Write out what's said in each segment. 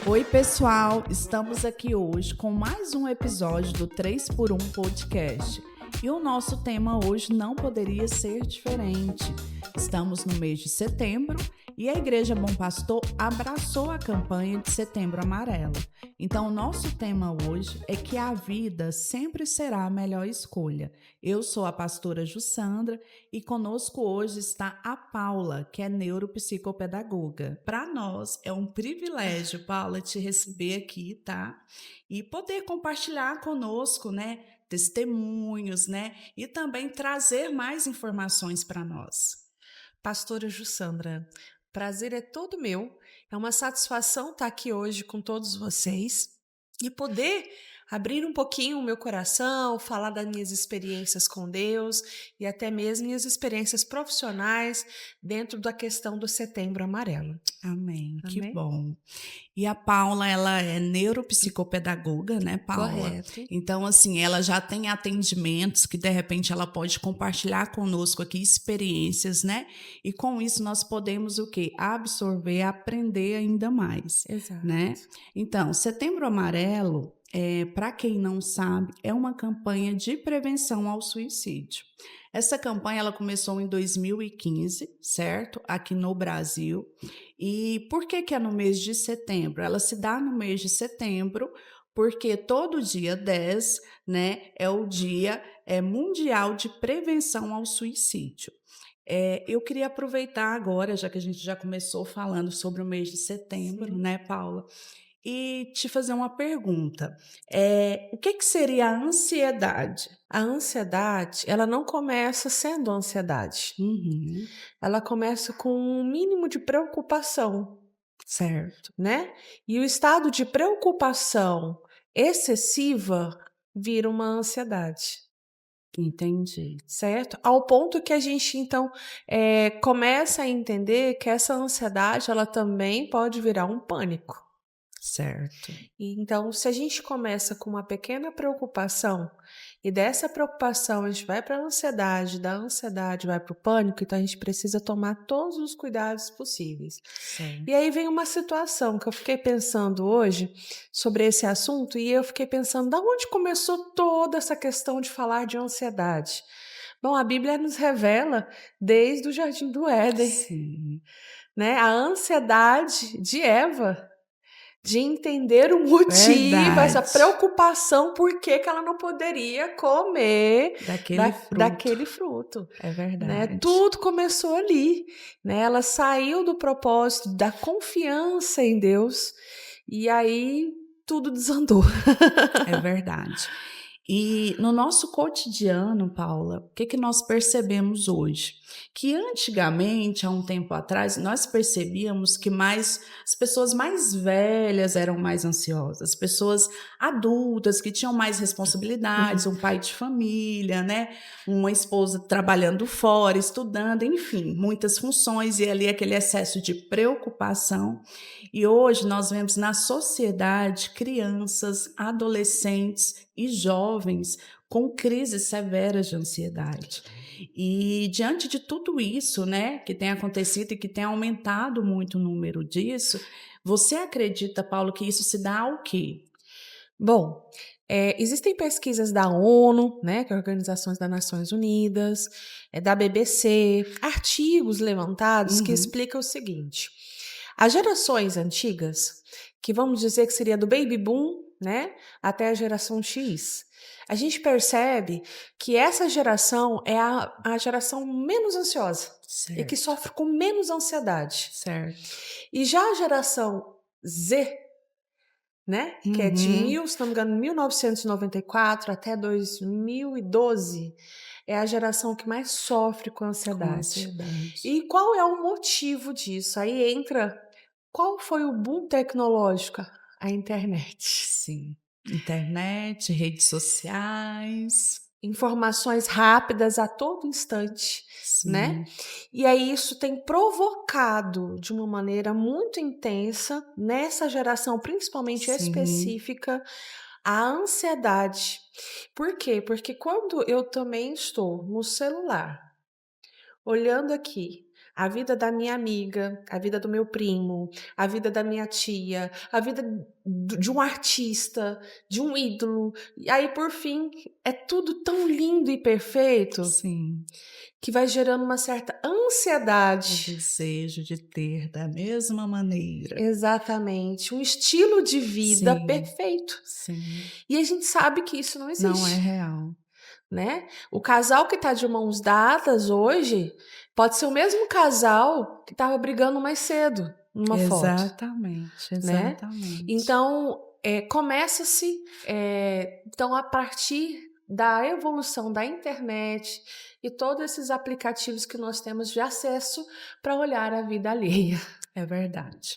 Oi, pessoal! Estamos aqui hoje com mais um episódio do 3x1 Podcast. E o nosso tema hoje não poderia ser diferente. Estamos no mês de setembro e a Igreja Bom Pastor abraçou a campanha de Setembro Amarelo. Então, o nosso tema hoje é que a vida sempre será a melhor escolha. Eu sou a pastora Jussandra e conosco hoje está a Paula, que é neuropsicopedagoga. Para nós é um privilégio, Paula, te receber aqui, tá? E poder compartilhar conosco, né? Testemunhos, né? E também trazer mais informações para nós. Pastora Jussandra, prazer é todo meu. É uma satisfação estar aqui hoje com todos vocês e poder abrir um pouquinho o meu coração, falar das minhas experiências com Deus e até mesmo minhas experiências profissionais dentro da questão do Setembro Amarelo. Amém, que Amém? bom. E a Paula, ela é neuropsicopedagoga, né, Paula? Correto. Então, assim, ela já tem atendimentos que, de repente, ela pode compartilhar conosco aqui experiências, né? E com isso nós podemos o quê? Absorver, aprender ainda mais, Exato. né? Então, Setembro Amarelo, para quem não sabe, é uma campanha de prevenção ao suicídio. Essa campanha ela começou em 2015, certo? Aqui no Brasil. E por que é no mês de setembro? Ela se dá no mês de setembro porque todo dia 10, né, é o dia mundial de prevenção ao suicídio. Eu queria aproveitar agora, já que a gente já começou falando sobre o mês de setembro, Sim. né, Paula? E te fazer uma pergunta. O que seria a ansiedade? A ansiedade, ela não começa sendo ansiedade. Uhum, Ela começa com um mínimo de preocupação, certo. né? E o estado de preocupação excessiva vira uma ansiedade, Entendi. certo? Ao ponto que a gente, então, começa a entender que essa ansiedade, ela também pode virar um pânico. Certo. E então, se a gente começa com uma pequena preocupação e dessa preocupação a gente vai para a ansiedade, da ansiedade vai para o pânico, então a gente precisa tomar todos os cuidados possíveis. Certo. E aí vem uma situação que eu fiquei pensando hoje sobre esse assunto e eu fiquei pensando, da onde começou toda essa questão de falar de ansiedade? Bom, a Bíblia nos revela desde o Jardim do Éden, Sim. né? A ansiedade de Eva de entender o motivo, essa Verdade. preocupação, por que ela não poderia comer Daquele fruto. daquele fruto. É Né? verdade. Tudo começou ali. Né? Ela saiu do propósito da confiança em Deus e aí tudo desandou. É verdade. E no nosso cotidiano, Paula, o que nós percebemos hoje? Que antigamente, há um tempo atrás, nós percebíamos que as pessoas mais velhas eram mais ansiosas, as pessoas adultas que tinham mais responsabilidades, um pai de família, né? Uma esposa trabalhando fora, estudando, enfim, muitas funções e ali aquele excesso de preocupação. E hoje nós vemos na sociedade crianças, adolescentes e jovens com crises severas de ansiedade. E diante de tudo isso, né, que tem acontecido e que tem aumentado muito o número disso, você acredita, Paulo, que isso se dá ao quê? Bom, existem pesquisas da ONU, né, que é a Organizações das Nações Unidas, da BBC, artigos levantados que explicam o seguinte: as gerações antigas, que vamos dizer que seria do baby boom, né, até a geração X, a gente percebe que essa geração é a geração menos ansiosa e que Certo, sofre com menos ansiedade. certo. E já a geração Z, né? Que é de, se não me engano, 1994 até 2012, é a geração que mais sofre com Com ansiedade. ansiedade. E qual é o motivo disso? Aí entra, qual foi o boom tecnológico? A internet. Sim. Internet, redes sociais. Informações rápidas a todo instante, né? Sim. E aí isso tem provocado de uma maneira muito intensa nessa geração, principalmente Sim. específica, a ansiedade. Por quê? Porque quando eu também estou no celular, olhando aqui a vida da minha amiga, a vida do meu primo, a vida da minha tia, a vida de um artista, de um ídolo. E aí, por fim, é tudo tão lindo e perfeito Sim. que vai gerando uma certa O ansiedade. desejo de ter da mesma maneira. Exatamente, um estilo de vida Sim, perfeito. sim. E a gente sabe que isso não Não é existe, real. né? O casal que tá de mãos dadas hoje pode ser o mesmo casal que estava brigando mais cedo numa foto, Exatamente, né? exatamente. Então, começa-se, então, a partir da evolução da internet e todos esses aplicativos que nós temos de acesso para olhar a vida alheia. É verdade.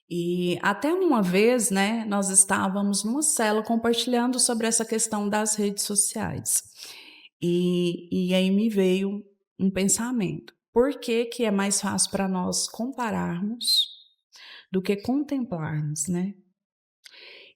E até uma vez, né, nós estávamos numa célula compartilhando sobre essa questão das redes sociais. E aí me veio um pensamento. Por que que é mais fácil para nós compararmos do que contemplarmos, né?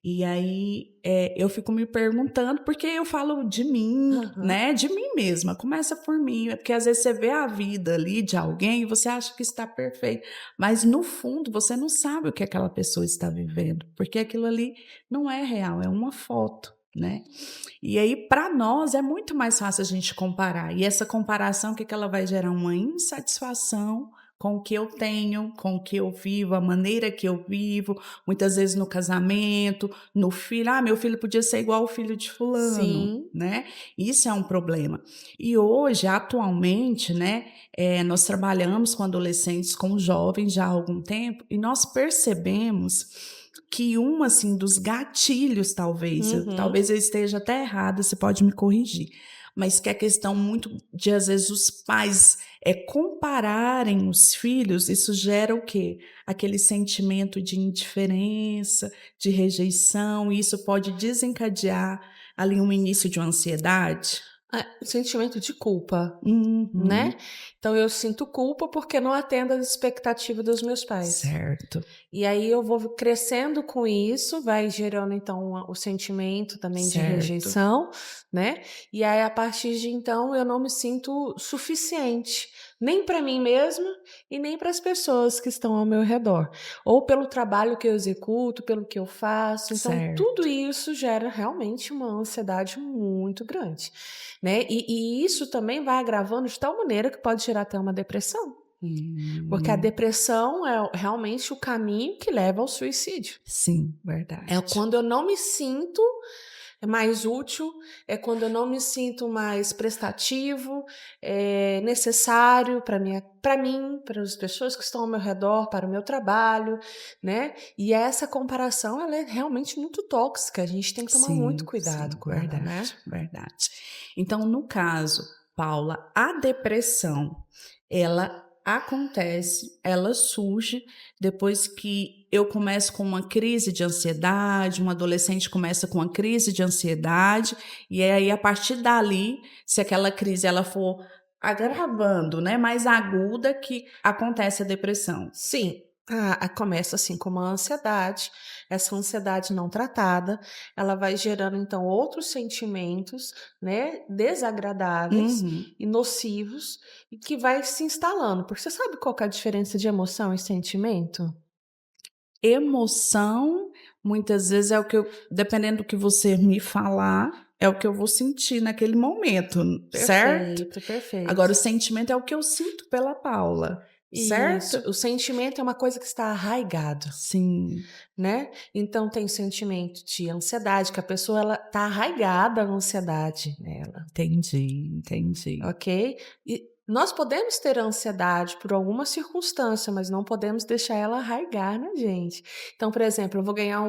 E aí, eu fico me perguntando, porque eu falo de mim, Aham. né, de mim mesma, começa por mim, porque às vezes você vê a vida ali de alguém e você acha que está perfeito, mas no fundo você não sabe o que aquela pessoa está vivendo, porque aquilo ali não é real, é uma foto, né. E aí para nós é muito mais fácil a gente comparar, e essa comparação, o que que ela vai gerar? Uma insatisfação com o que eu tenho, com o que eu vivo, a maneira que eu vivo, muitas vezes no casamento, no filho. Ah, meu filho podia ser igual ao filho de fulano, Sim. né? Isso é um problema. E hoje, atualmente, né, nós trabalhamos com adolescentes, com jovens já há algum tempo, e nós percebemos que um, assim, dos gatilhos, Uhum. talvez eu esteja até errada, você pode me corrigir, mas que a questão muito de, às vezes, os pais compararem os filhos, isso gera o quê? Aquele sentimento de indiferença, de rejeição, e isso pode desencadear ali um início de uma ansiedade. O sentimento de culpa, né? Uhum. Então eu sinto culpa porque não atendo às expectativas dos meus pais. Certo, E aí eu vou crescendo com isso, vai gerando então o sentimento também de certo. rejeição, né? E aí a partir de então eu não me sinto suficiente, nem para mim mesma e nem para as pessoas que estão ao meu redor, ou pelo trabalho que eu executo, pelo que eu faço. Então tudo Certo. isso gera realmente uma ansiedade muito grande, né? E isso também vai agravando de tal maneira que pode gerar até uma depressão. Porque a Hum, depressão é realmente o caminho que leva ao suicídio. sim, É verdade. quando eu não me sinto mais útil, é quando eu não me sinto mais prestativo, necessário para mim, para as pessoas que estão ao meu redor, para o meu trabalho, né? E essa comparação, ela é realmente muito tóxica. A gente tem que tomar muito Sim, cuidado sim, com ela, né? verdade, verdade. Então, no caso, Paula, a depressão, ela acontece, ela surge depois que eu começo com uma crise de ansiedade, um adolescente começa com uma crise de ansiedade, e aí a partir dali, se aquela crise ela for agravando, né, mais aguda, que acontece a depressão. Sim, começa assim com uma ansiedade. Essa ansiedade não tratada, ela vai gerando então outros sentimentos, né, desagradáveis Uhum. e nocivos e que vai se instalando. Porque você sabe qual que é a diferença de emoção e sentimento? Emoção, muitas vezes é o que eu, dependendo do que você me falar, é o que eu vou sentir naquele momento, certo? Perfeito, Agora o perfeito. sentimento é o que eu sinto pela Paula, Isso, certo? o sentimento é uma coisa que está arraigado, Sim, né? Então tem o sentimento de ansiedade, que a pessoa ela tá arraigada a ansiedade nela. entendi, entendi. Ok? E nós podemos ter ansiedade por alguma circunstância, mas não podemos deixar ela arraigar na gente. Então, por exemplo, eu vou ganhar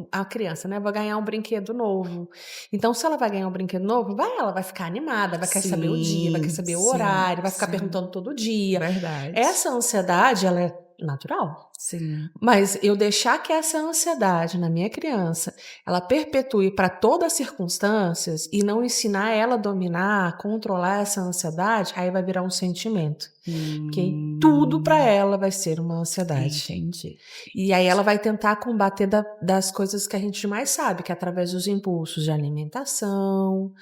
a criança, né? Vai ganhar um brinquedo novo. Então, se ela vai ganhar um brinquedo novo, ela vai ficar animada, vai querer saber o dia, vai querer Sim, saber o sim, horário, vai ficar sim, perguntando todo dia. verdade. Essa ansiedade, ela é natural. Sim, Mas eu deixar que essa ansiedade na minha criança, ela perpetue para todas as circunstâncias e não ensinar ela a dominar, controlar essa ansiedade, aí vai virar um sentimento. Porque tudo para hum, ela vai ser uma ansiedade. entendi. E aí ela vai tentar combater das coisas que a gente mais sabe, que é através dos impulsos de alimentação,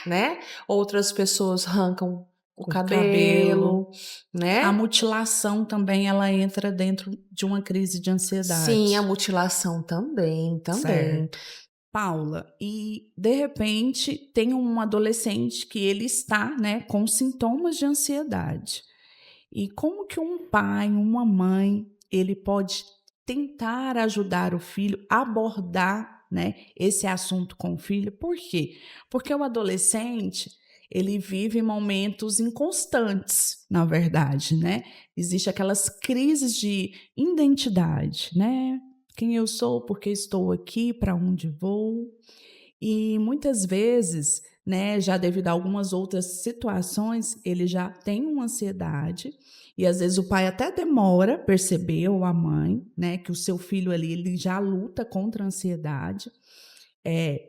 né? Outras pessoas arrancam o o cabelo. cabelo, né? A mutilação também, ela entra dentro de uma crise de Sim, a ansiedade. mutilação também, também. Certo. Paula, e de repente tem um adolescente que ele está, né, com sintomas de ansiedade. E como que um pai, uma mãe, ele pode tentar ajudar o filho a abordar, né, esse assunto com o filho? Por quê? Porque o adolescente, ele vive momentos inconstantes, na verdade, né? Existe aquelas crises de identidade, né? Quem eu sou, por que estou aqui, para onde vou? E muitas vezes, né, já devido a algumas outras situações, ele já tem uma ansiedade e às vezes o pai até demora a perceber, ou a mãe, né, que o seu filho ali ele já luta contra a ansiedade.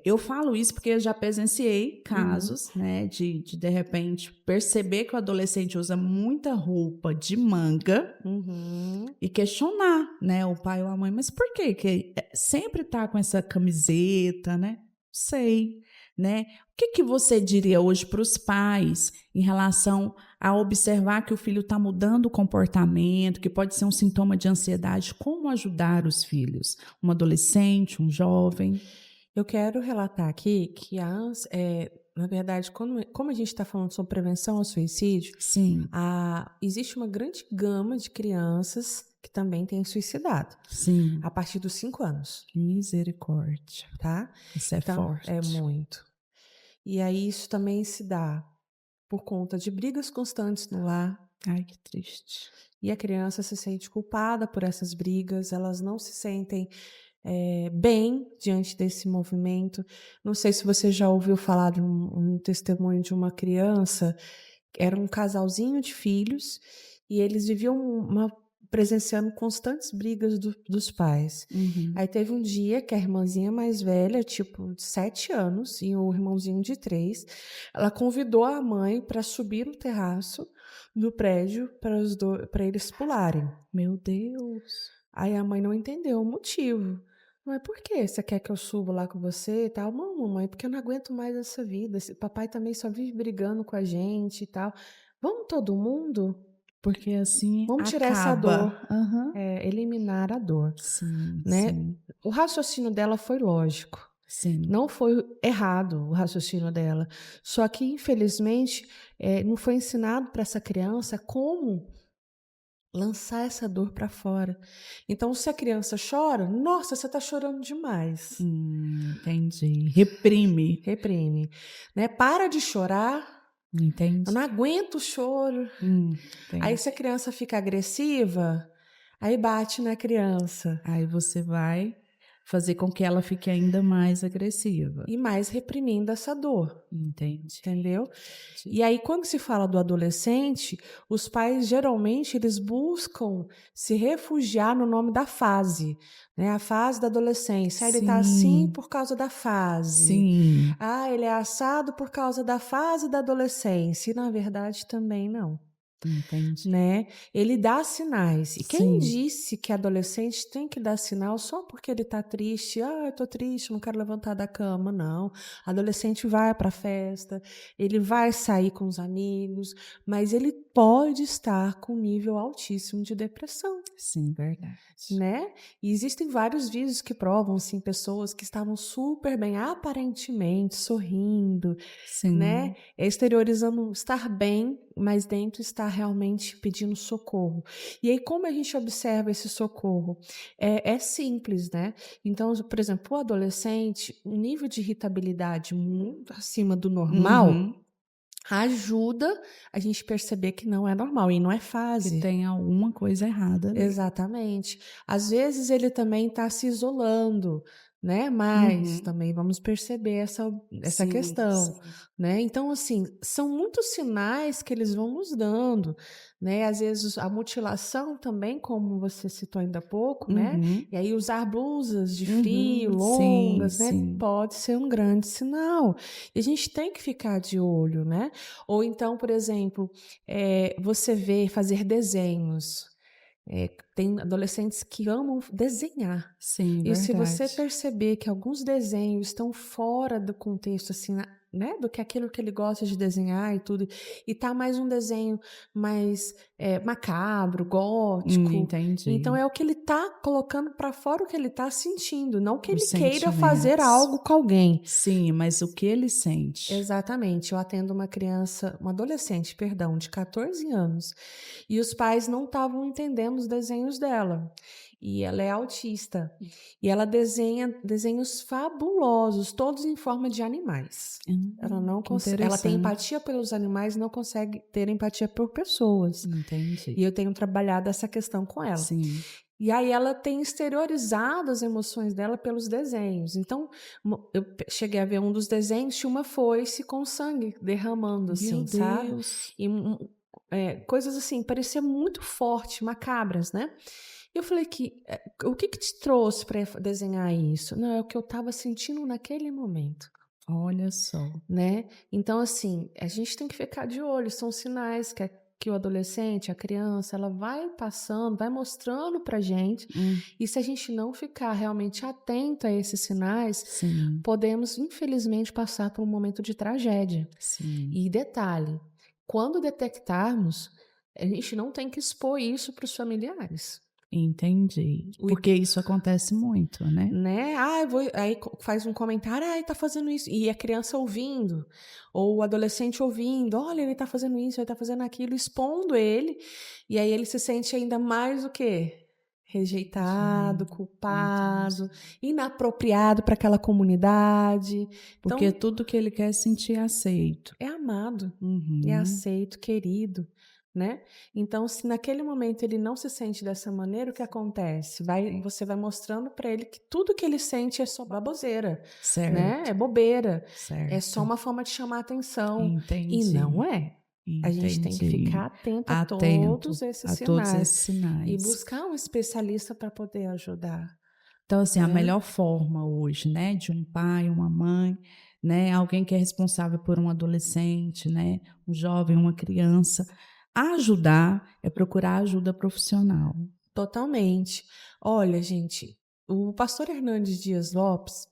Eu falo isso porque eu já presenciei Uhum. casos, né, de repente perceber que o adolescente usa muita roupa de manga Uhum. e questionar, né, o pai ou a mãe, mas por que sempre tá com essa camiseta, né? Sei, né? O que que você diria hoje para os pais em relação a observar que o filho está mudando o comportamento, que pode ser um sintoma de ansiedade? Como ajudar os filhos? Um adolescente, um jovem? Eu quero relatar aqui que na verdade, como a gente está falando sobre prevenção ao suicídio, Sim, existe uma grande gama de crianças que também têm suicidado sim. a partir dos 5 anos, Misericórdia. tá? Isso é Então, é forte. muito. E aí isso também se dá por conta de brigas constantes no lar, Ai, que triste. e a criança se sente culpada por essas brigas, elas não se sentem bem diante desse movimento. Não sei se você já ouviu falar de um testemunho de uma criança, era um casalzinho de filhos, e eles viviam presenciando constantes brigas dos pais. Uhum. Aí teve um dia que a irmãzinha mais velha, tipo de 7 anos, e o irmãozinho de 3, ela convidou a mãe para subir no terraço do prédio para eles pularem. Meu Deus. Aí a mãe não entendeu o motivo. Mas por que você quer que eu suba lá com você e tal? Não, mamãe, porque eu não aguento mais essa vida. Esse papai também só vive brigando com a gente e tal. Vamos todo mundo? Porque assim Vamos tirar essa dor. acaba. Aham. Eliminar a dor, Sim, né? sim, O raciocínio dela foi lógico. sim, Não foi errado o raciocínio dela. Só que, infelizmente, não foi ensinado para essa criança como lançar essa dor para fora. Então, se a criança chora, nossa, você está chorando demais. entendi. Reprime, Reprime, né? Para de chorar. Eu entende? não aguento o choro. Aí, se a Entendi. criança fica agressiva, aí bate na criança. Aí você vai fazer com que ela fique ainda mais agressiva. E mais reprimindo essa dor. Entendi, Entendeu? entendi. E aí, quando se fala do adolescente, os pais geralmente eles buscam se refugiar no nome da fase, né? A fase da adolescência. Ah, ele tá assim Sim, por causa da fase. sim, Ah, ele é assado por causa da fase da adolescência. E na verdade também não. entendi. Né? Ele dá sinais. E quem Sim, disse que adolescente tem que dar sinal só porque ele está triste? Ah, eu tô triste, não quero levantar da cama. Não. Adolescente vai para festa, ele vai sair com os amigos, mas ele pode estar com nível altíssimo de depressão. sim, verdade. Né? E existem vários vídeos que provam assim pessoas que estavam super bem, aparentemente sorrindo, né? Sim, Exteriorizando estar bem, mas dentro está realmente pedindo socorro. E aí, como a gente observa esse socorro? É simples, né? Então, por exemplo, o adolescente, um nível de irritabilidade muito acima do normal uhum. ajuda a gente perceber que não é normal e não é Que fase. tem alguma coisa errada ali. Exatamente. Às vezes ele também está se isolando, né? Mas Uhum. também vamos perceber essa Sim, questão, sim. né? Então, assim, são muitos sinais que eles vão nos dando, né? Às vezes a mutilação também, como você citou ainda há pouco, né? Uhum. E aí usar blusas de frio Uhum. Sim, longas, né? sim. Pode ser um grande sinal. E a gente tem que ficar de olho, né? Ou então, por exemplo, você vê fazer desenhos. Tem adolescentes que amam desenhar. Sim, E se você verdade. perceber que alguns desenhos estão fora do contexto, assim, né, do que aquilo que ele gosta de desenhar e tudo. E tá mais um desenho mais macabro, gótico. Então Entendi. é o que ele tá colocando para fora, o que ele tá sentindo, não que Os ele queira fazer sentimentos. algo com alguém. Sim, mas o que ele sente? Exatamente. Eu atendo uma adolescente, perdão, de 14 anos. E os pais não estavam entendendo os desenhos dela. E ela é autista. E ela desenha desenhos fabulosos, todos em forma de animais. Ela não Que ela tem interessante. empatia pelos animais, não consegue ter empatia por pessoas. Entendi. E eu tenho trabalhado essa questão com ela. Sim. E aí ela tem exteriorizado as emoções dela pelos desenhos. Então, eu cheguei a ver um dos desenhos, tinha uma foice com sangue derramando, Meu assim, sabe? Deus. E coisas assim, parecia muito forte, macabras, né? E eu falei o que te trouxe para desenhar isso? Não, é o que eu estava sentindo naquele momento, Olha só. né? Então, assim, a gente tem que ficar de olho, são sinais que o adolescente, a criança, ela vai passando, vai mostrando pra gente, e se a gente não ficar realmente atento a esses sinais, Sim, podemos, infelizmente, passar por um momento de tragédia. sim. E detalhe, quando detectarmos, a gente não tem que expor isso para os familiares. Entendi. O Porque isso acontece muito, né? Né? Aí faz um comentário, tá fazendo isso. E a criança ouvindo, ou o adolescente ouvindo, olha, ele tá fazendo isso, ele tá fazendo aquilo, expondo ele. E aí ele se sente ainda mais o quê? Rejeitado, culpado, Entendi. inapropriado para aquela comunidade. Porque Então, tudo que ele quer é sentir aceito. é amado, é Uhum. aceito, querido, né? Então, se naquele momento ele não se sente dessa maneira, o que acontece? Você vai mostrando para ele que tudo que ele sente é só baboseira, né? Certo, É bobeira, é só certo. uma forma de chamar atenção. E não Entendi, é. A gente tem que entendi. ficar atento a Atento todos esses a todos sinais esses e sinais. buscar um especialista para poder ajudar, Então, assim, a né? melhor forma hoje, né, de um pai, uma mãe, né, alguém que é responsável por um adolescente, né, um jovem, uma criança, ajudar é procurar ajuda profissional. Totalmente. Olha, gente, o pastor Hernandes Dias Lopes,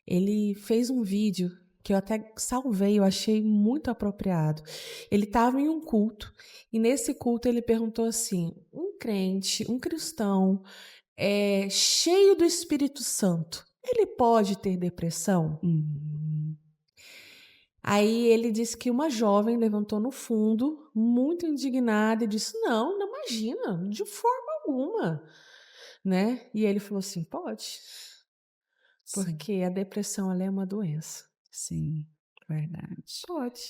ele fez um vídeo que eu até salvei, eu achei muito apropriado. Ele estava em um culto e nesse culto ele perguntou assim: um crente, um cristão, cheio do Espírito Santo, ele pode ter depressão? Uhum. Aí ele disse que uma jovem levantou no fundo, muito indignada, e disse: Não, não imagina, de forma alguma, né? E ele falou assim: Pode, Sim, porque a depressão ela é uma doença. sim, verdade. Pode.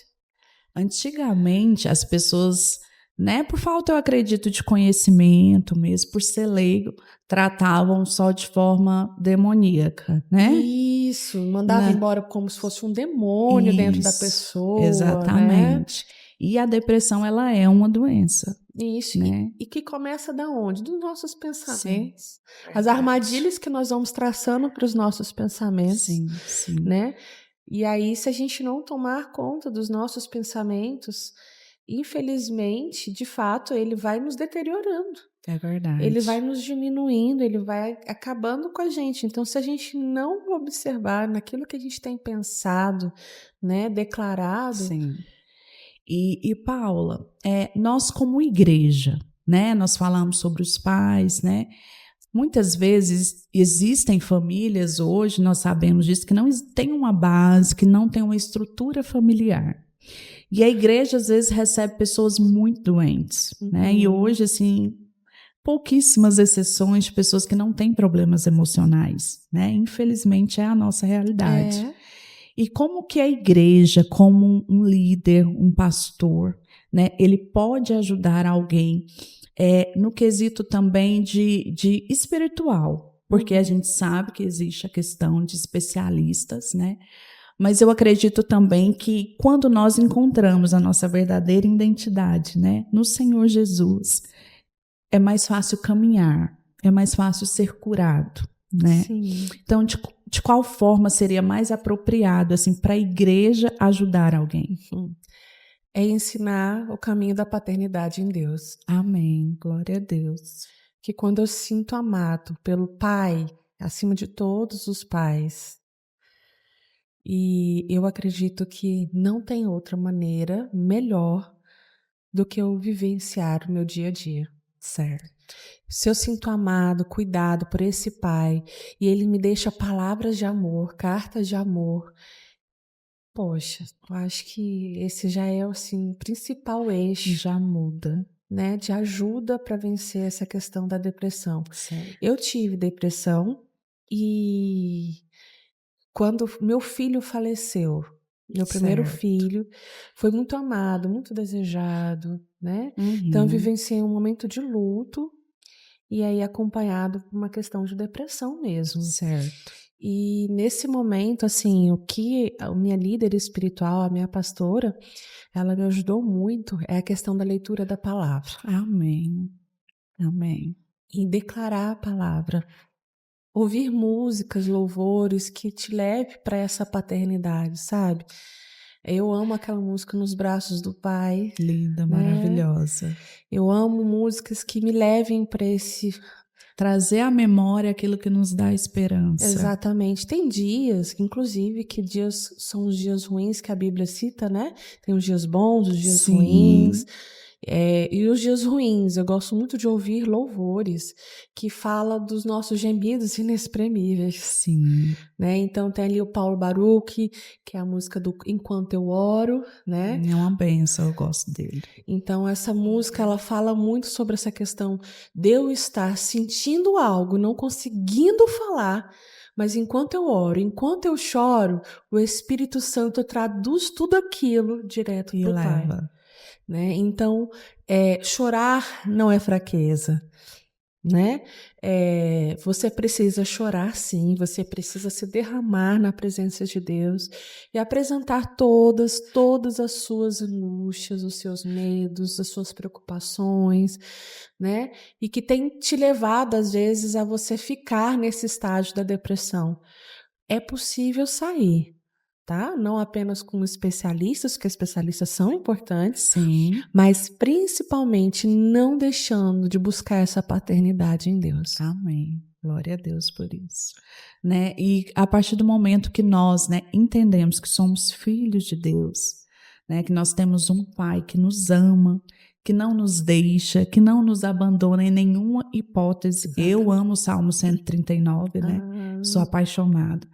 Antigamente, as pessoas, né, por falta, eu acredito, de conhecimento mesmo, por ser leigo, tratavam só de forma demoníaca, né? Isso, mandava Na- embora como se fosse um demônio dentro da Isso, pessoa, né? exatamente. E a depressão, ela é uma doença, Isso, né? e que começa da onde? Dos nossos Sim, pensamentos. As verdade. armadilhas que nós vamos traçando para os nossos pensamentos, Sim, sim, né? E aí, se a gente não tomar conta dos nossos pensamentos, infelizmente, de fato, ele vai nos deteriorando, é ele vai verdade. nos diminuindo, ele vai acabando com a gente. Então, se a gente não observar naquilo que a gente tem pensado, né, declarado, Sim. E Paula, nós como igreja, né, nós falamos sobre os pais, né, muitas vezes existem famílias hoje, nós sabemos disso, que não tem uma base, que não tem uma estrutura familiar. E a igreja às vezes recebe pessoas muito doentes, né? E hoje, assim, pouquíssimas exceções de pessoas que não têm problemas emocionais, né? Infelizmente é a nossa realidade. é, E como que a igreja, como um líder, um pastor, né, ele pode ajudar alguém no quesito também de espiritual, porque a gente sabe que existe a questão de especialistas, né? Mas eu acredito também que quando nós encontramos a nossa verdadeira identidade, né, no Senhor Jesus, é mais fácil caminhar, é mais fácil ser curado, né? sim. Então, de qual forma seria mais apropriado assim para a igreja ajudar alguém? É ensinar o caminho da paternidade em Deus. Amém. Glória a Deus. Que quando eu sinto amado pelo Pai, acima de todos os pais, E eu acredito que não tem outra maneira melhor do que eu vivenciar o meu dia a dia. Certo. Se eu sinto amado, cuidado por esse pai, e ele me deixa palavras de amor, cartas de amor, poxa, eu acho que esse já é assim, o principal eixo, Já muda. né, de ajuda para vencer essa questão da depressão. Certo. Eu tive depressão e quando meu filho faleceu, meu primeiro Certo. filho, foi muito amado, muito desejado, né? Então eu Uhum. vivenciei um momento de luto e aí acompanhado por uma questão de depressão mesmo. Certo. E nesse momento, assim, o que a minha líder espiritual, a minha pastora, ela me ajudou muito é a questão da leitura da palavra Amém. Amém. e declarar a palavra. Ouvir músicas, louvores que te leve para essa paternidade, sabe? Eu amo aquela música Nos Braços do Pai, Linda, né? maravilhosa. Eu amo músicas que me levem para esse. Trazer à memória aquilo que nos dá esperança. Exatamente. Tem dias, inclusive, que dias são os dias ruins que a Bíblia cita, né? Tem os dias bons, os dias ruins. Sim. E os dias ruins, eu gosto muito de ouvir louvores que falam dos nossos gemidos inexprimíveis, Sim. né? Então tem ali o Paulo Baruch, que é a música do Enquanto Eu Oro, né? É uma benção, eu gosto dele. Então essa música ela fala muito sobre essa questão de eu estar sentindo algo, não conseguindo falar, mas enquanto eu oro, enquanto eu choro, o Espírito Santo traduz tudo aquilo direto E para o Pai. leva. Né? Então, chorar não é fraqueza, né? Você precisa chorar sim, você precisa se derramar na presença de Deus e apresentar todas as suas angústias, os seus medos, as suas preocupações, né? E que tem te levado, às vezes, a você ficar nesse estágio da depressão. É possível sair, tá? Não apenas com especialistas, porque especialistas são importantes, Sim. mas principalmente não deixando de buscar essa paternidade em Deus. Amém. Glória a Deus por isso. Né? E a partir do momento que nós, né, entendemos que somos filhos de Deus, né, que nós temos um Pai que nos ama, que não nos deixa, que não nos abandona em nenhuma hipótese. Exatamente. Eu amo o Salmo 139, né? Sou apaixonada.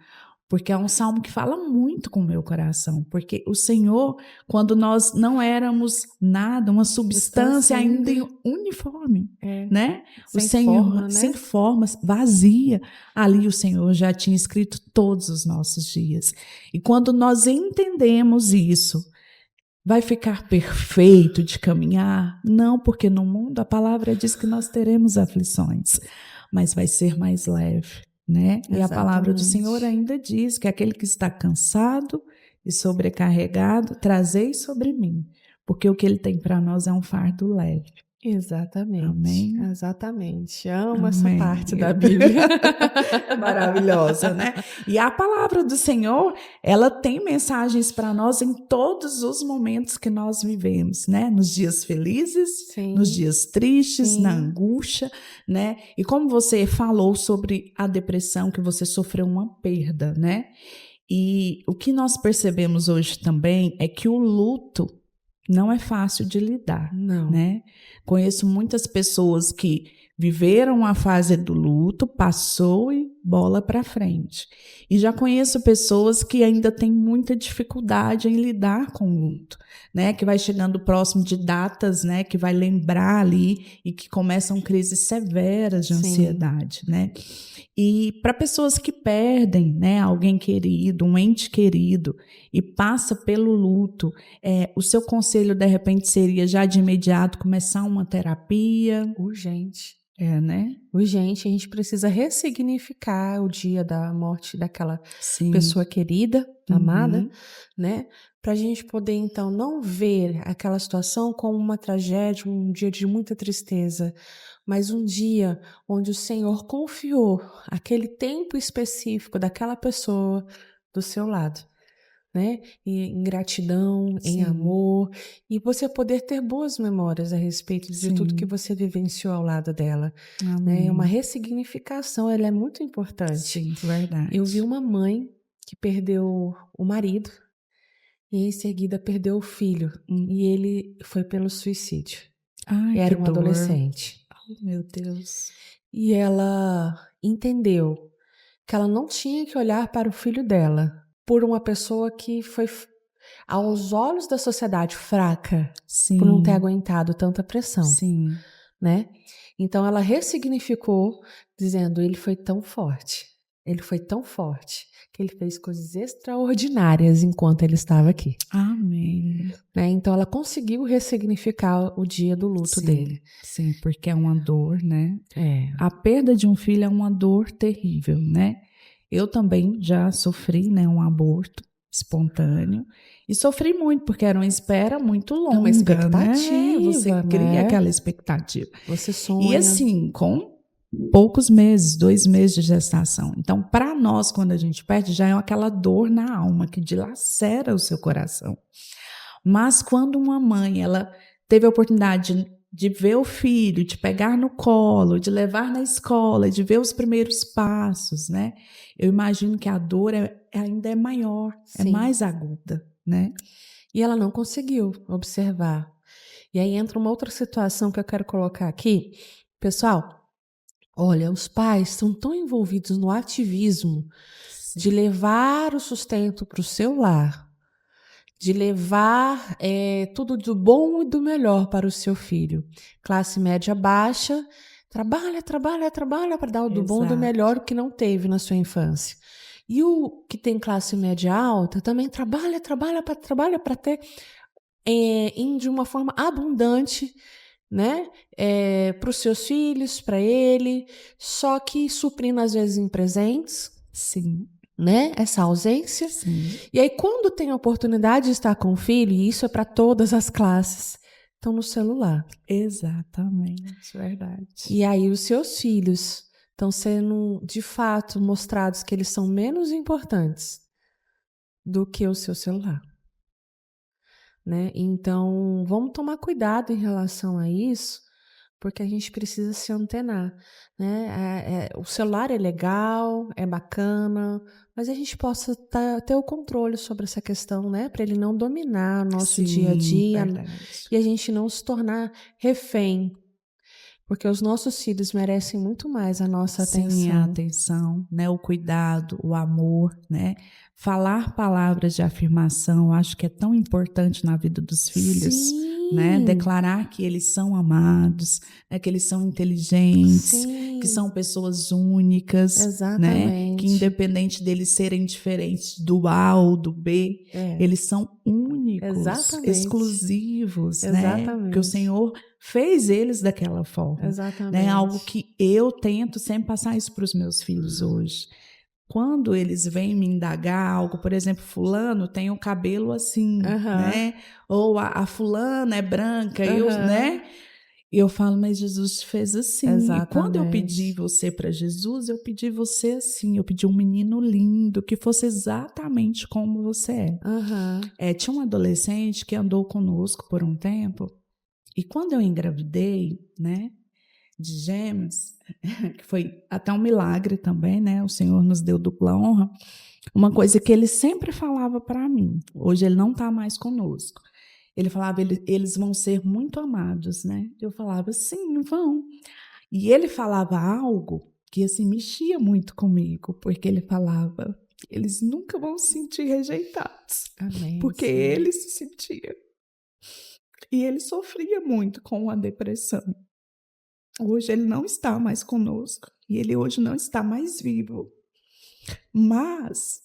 Porque é um salmo que fala muito com o meu coração. Porque o Senhor, quando nós não éramos nada, uma substância ainda uniforme, né? O Senhor, forma, né? sem forma, vazia, ali o Senhor já tinha escrito todos os nossos dias. E quando nós entendemos isso, vai ficar perfeito de caminhar? Não, porque no mundo a palavra diz que nós teremos aflições, mas vai ser mais leve. Né? E a palavra do Senhor ainda diz que aquele que está cansado e sobrecarregado, trazei sobre mim, porque o que ele tem para nós é um fardo leve. Exatamente. Amém. Exatamente. Amo Amém. essa parte da Bíblia. Maravilhosa, né? E a palavra do Senhor, ela tem mensagens para nós em todos os momentos que nós vivemos, né? Nos dias felizes, Sim. nos dias tristes, Sim. na angústia, né? E como você falou sobre a depressão, que você sofreu uma perda, né? E o que nós percebemos hoje também é que o luto não é fácil de lidar, Não. né? Conheço muitas pessoas que viveram a fase do luto, passou e bola para frente. E já conheço pessoas que ainda têm muita dificuldade em lidar com o luto, né? Que vai chegando próximo de datas, né? Que vai lembrar ali e que começam crises severas de ansiedade, né? E para pessoas que perdem, né, alguém querido, um ente querido, e passa pelo luto, o seu conselho, de repente, seria já de imediato começar uma terapia? Urgente. Né? Urgente, a gente precisa ressignificar o dia da morte daquela Sim. pessoa querida, amada, né? Para a gente poder, então, não ver aquela situação como uma tragédia, um dia de muita tristeza, mas um dia onde o Senhor confiou aquele tempo específico daquela pessoa do seu lado, né? E em gratidão, em amor, e você poder ter boas memórias a respeito de tudo que você vivenciou ao lado dela. Amém. Né? Uma ressignificação, ela é muito importante. Sim, verdade. Eu vi uma mãe que perdeu o marido e em seguida perdeu o filho. E ele foi pelo suicídio. Ai, Era que um dor. adolescente. Ai, meu Deus. E ela entendeu que ela não tinha que olhar para o filho dela por uma pessoa que foi, aos olhos da sociedade, fraca, por não ter Sim, aguentado tanta pressão, sim. né? Então ela ressignificou, dizendo: ele foi tão forte que ele fez coisas extraordinárias enquanto ele estava aqui. Amém. Né? Então ela conseguiu ressignificar o dia do luto dele. Sim, porque é uma dor, né? É. A perda de um filho é uma dor terrível, né? Eu também já sofri, né, um aborto espontâneo e sofri muito porque era uma espera muito longa, É uma expectativa, né? Você cria né? aquela expectativa. Você E sonha. assim, com poucos meses, 2 meses de gestação. Então, para nós, quando a gente perde, já é aquela dor na alma que dilacera o seu coração. Mas quando uma mãe, ela teve a oportunidade de ver o filho, de pegar no colo, de levar na escola, de ver os primeiros passos, né? Eu imagino que a dor ainda é maior, é Sim. mais aguda, né? E ela não conseguiu observar. E aí entra uma outra situação que eu quero colocar aqui. Pessoal, olha, os pais estão tão envolvidos no ativismo de levar o sustento para o seu lar, de levar tudo do bom e do melhor para o seu filho. Classe média baixa, trabalha para dar o do bom e do Exato. melhor, o que não teve na sua infância. E o que tem classe média alta também trabalha para ter de uma forma abundante, né, para os seus filhos, para ele, só que suprindo às vezes em presentes, Sim, né, essa ausência. sim. E aí quando tem a oportunidade de estar com o filho, e isso é para todas as classes, estão no celular. Exatamente, verdade. E aí os seus filhos estão sendo, de fato, mostrados que eles são menos importantes do que o seu celular. Né? Então, vamos tomar cuidado em relação a isso, porque a gente precisa se antenar. Né? O celular é legal, é bacana, mas a gente possa ter o controle sobre essa questão, né? Para ele não dominar o nosso dia a dia, verdade. e a gente não se tornar refém. Porque os nossos filhos merecem muito mais a nossa atenção. Sim, a atenção, né? O cuidado, o amor, né? Falar palavras de afirmação, eu acho que é tão importante na vida dos filhos, Sim. né? Declarar que eles são amados, né? Que eles são inteligentes, Sim. que são pessoas únicas, Exatamente. né? Que independente deles serem diferentes do A ou do B, eles são únicos, Exatamente. exclusivos, Exatamente. né? Porque o Senhor fez eles daquela forma. Exatamente. Né? Algo que eu tento sempre passar isso para os meus filhos hoje. Quando eles vêm me indagar algo, por exemplo, fulano tem o cabelo assim, né? Ou a fulana é branca, né? E eu falo, mas Jesus fez assim. Exatamente. E quando eu pedi você para Jesus, eu pedi você assim. Eu pedi um menino lindo, que fosse exatamente como você é. Tinha um adolescente que andou conosco por um tempo. E quando eu engravidei, né, de gêmeos, que foi até um milagre também, né, o Senhor nos deu dupla honra, uma coisa que ele sempre falava para mim, hoje ele não está mais conosco, ele falava, eles vão ser muito amados, né, eu falava, sim, vão, e ele falava algo que assim, mexia muito comigo, porque ele falava, eles nunca vão se sentir rejeitados, Amém, porque sim. ele se sentia. E ele sofria muito com a depressão. Hoje ele não está mais conosco e ele hoje não está mais vivo. Mas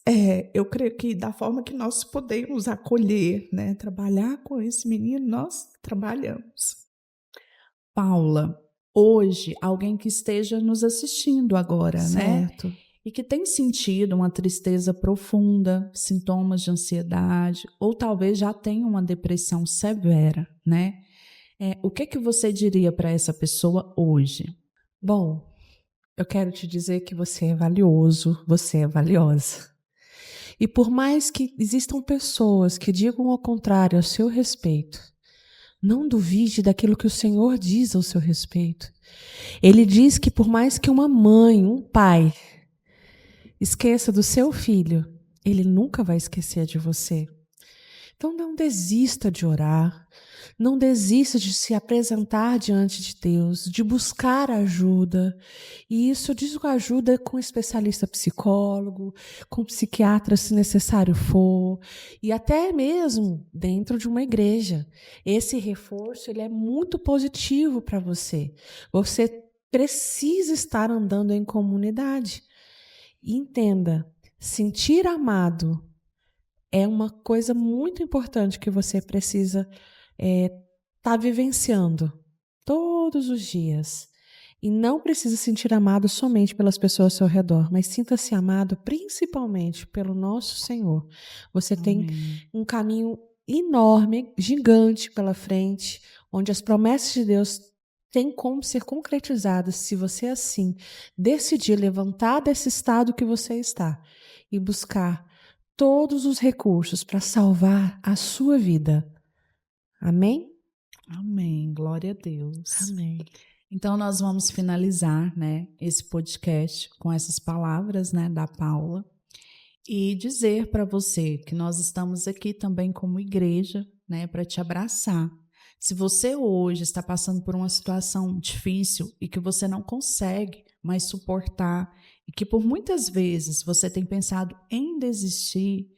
eu creio que da forma que nós podemos acolher, né, trabalhar com esse menino, nós trabalhamos. Paula, hoje alguém que esteja nos assistindo agora, certo, né? E que tem sentido uma tristeza profunda, sintomas de ansiedade, ou talvez já tenha uma depressão severa, né? O que você diria para essa pessoa hoje? Bom, eu quero te dizer que você é valioso, você é valiosa. E por mais que existam pessoas que digam ao contrário a seu respeito, não duvide daquilo que o Senhor diz ao seu respeito. Ele diz que por mais que uma mãe, um pai, esqueça do seu filho, Ele nunca vai esquecer de você. Então não desista de orar, não desista de se apresentar diante de Deus, de buscar ajuda. E isso eu digo ajuda com especialista psicólogo, com psiquiatra se necessário for, e até mesmo dentro de uma igreja. Esse reforço ele é muito positivo para você. Você precisa estar andando em comunidade. E entenda, sentir amado é uma coisa muito importante que você precisa estar vivenciando todos os dias. E não precisa se sentir amado somente pelas pessoas ao seu redor, mas sinta-se amado principalmente pelo nosso Senhor. Você tem um caminho enorme, gigante pela frente, onde as promessas de Deus têm como ser concretizadas se você assim decidir levantar desse estado que você está e buscar todos os recursos para salvar a sua vida. Amém? Amém. Glória a Deus. Amém. Então, nós vamos finalizar, né, esse podcast com essas palavras, né, da Paula e dizer para você que nós estamos aqui também como igreja, né, para te abraçar. Se você hoje está passando por uma situação difícil e que você não consegue mais suportar e que por muitas vezes você tem pensado em desistir,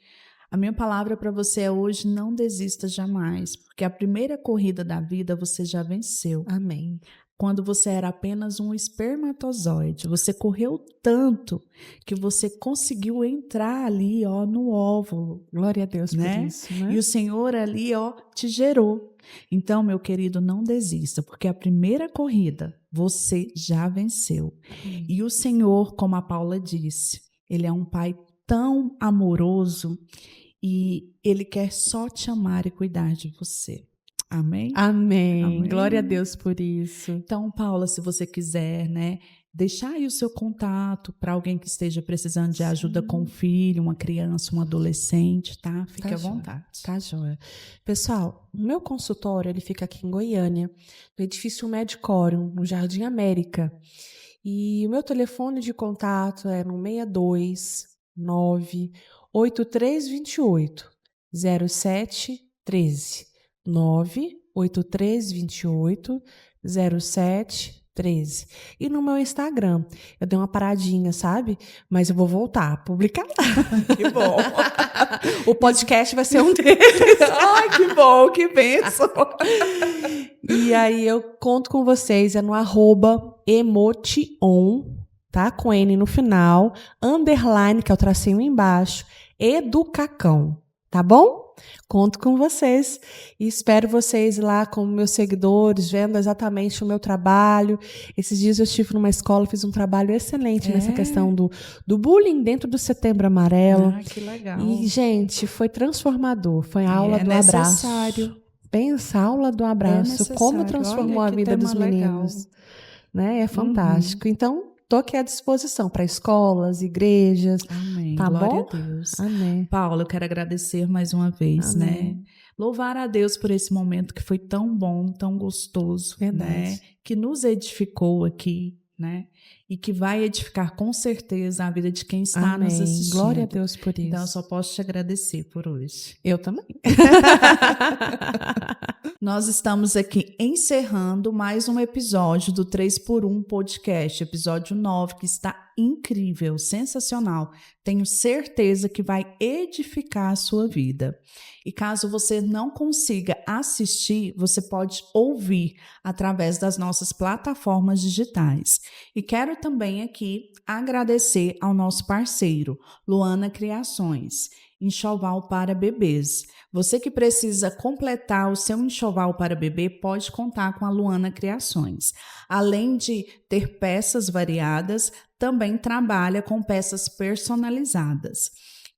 a minha palavra para você é hoje: não desista jamais, porque a primeira corrida da vida você já venceu. Amém. Quando você era apenas um espermatozoide, você correu tanto que você conseguiu entrar ali, ó, no óvulo. Glória a Deus né? por isso, né? E o Senhor ali, ó, te gerou. Então, meu querido, não desista, porque a primeira corrida você já venceu. E o Senhor, como a Paula disse, Ele é um Pai tão amoroso e Ele quer só te amar e cuidar de você. Amém? Amém. Amém. Glória a Deus por isso. Então, Paula, se você quiser, né, deixar aí o seu contato para alguém que esteja precisando de ajuda com um filho, uma criança, um adolescente, tá? Fique à vontade. Tá, joia. Pessoal, o meu consultório ele fica aqui em Goiânia, no edifício Medicorium, no Jardim América. E o meu telefone de contato é no 629 8328 0713. 98328 0713. E no meu Instagram, eu dei uma paradinha, sabe? Mas eu vou voltar a publicar lá. Que bom. O podcast vai ser um deles. Ai, que bom, que bênção. E aí eu conto com vocês, é no @emotion, tá? Com N no final, _ que é o tracinho embaixo, Educacão, tá bom? Conto com vocês e espero vocês lá como meus seguidores, vendo exatamente o meu trabalho. Esses dias eu estive numa escola, fiz um trabalho excelente nessa questão do bullying dentro do Setembro Amarelo. Ah, que legal. E, gente, foi transformador. Foi a aula do abraço. Pensa, a aula do abraço, como transformou a vida dos meninos. Né? É fantástico. Então, estou aqui à disposição para escolas, igrejas. Amém. Tá Glória bom? a Deus. Amém. Paula, eu quero agradecer mais uma vez, Amém. né? Louvar a Deus por esse momento que foi tão bom, tão gostoso, Verdade. né? Que nos edificou aqui, né? E que vai edificar com certeza a vida de quem está Amém. nos assistindo. Glória a Deus por isso. Então, eu só posso te agradecer por hoje. Eu também. Nós estamos aqui encerrando mais um episódio do 3x1 Podcast, episódio 9, que está incrível, sensacional. Tenho certeza que vai edificar a sua vida. E caso você não consiga assistir, você pode ouvir através das nossas plataformas digitais. E quero também aqui agradecer ao nosso parceiro, Luana Criações, enxoval para bebês. Você que precisa completar o seu enxoval para bebê pode contar com a Luana Criações. Além de ter peças variadas, também trabalha com peças personalizadas.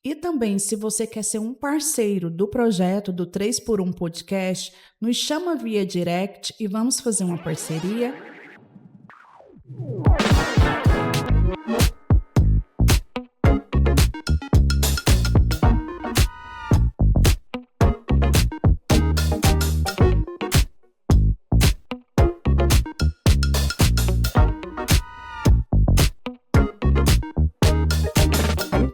E também, se você quer ser um parceiro do projeto do 3x1 Podcast, nos chama via direct e vamos fazer uma parceria.